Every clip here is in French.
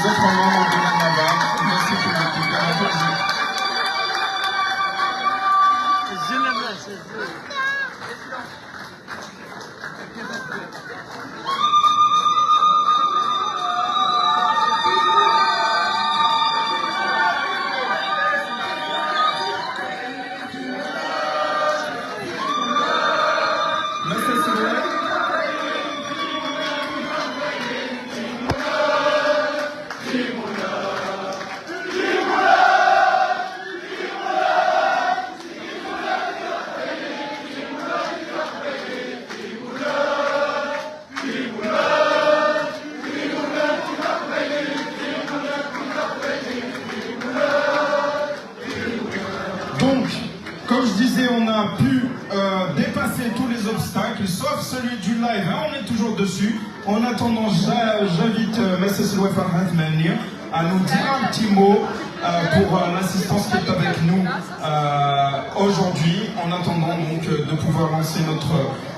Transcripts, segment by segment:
autres membres de la NAVA. Merci pour votre applaudissement. Donc, comme je disais, on a pu dépasser tous les obstacles, sauf celui du live. Hein, on est toujours dessus. En attendant, j'invite M. Selway Farhat Menir à nous dire un petit mot pour l'assistance qui est avec nous aujourd'hui, en attendant donc de pouvoir lancer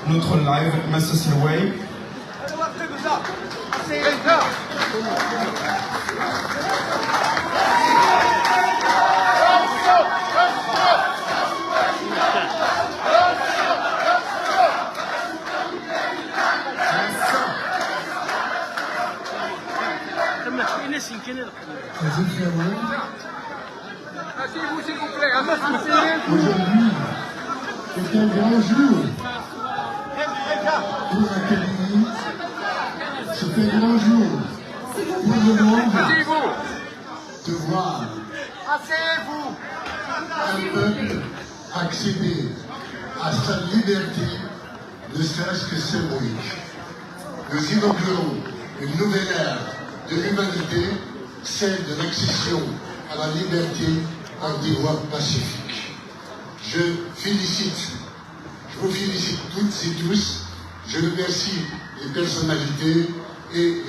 notre live. M. Selway. Asseyez-vous s'il vous plaît. Aujourd'hui, c'est un grand jour pour l'académie. C'est un grand jour pour le monde de voir un peuple accéder à sa liberté, ne serait-ce que symbolique. Nous inaugurons une nouvelle ère de l'humanité, celle de l'accession à la liberté par des voies pacifiques. Je vous félicite toutes et tous, je remercie les personnalités et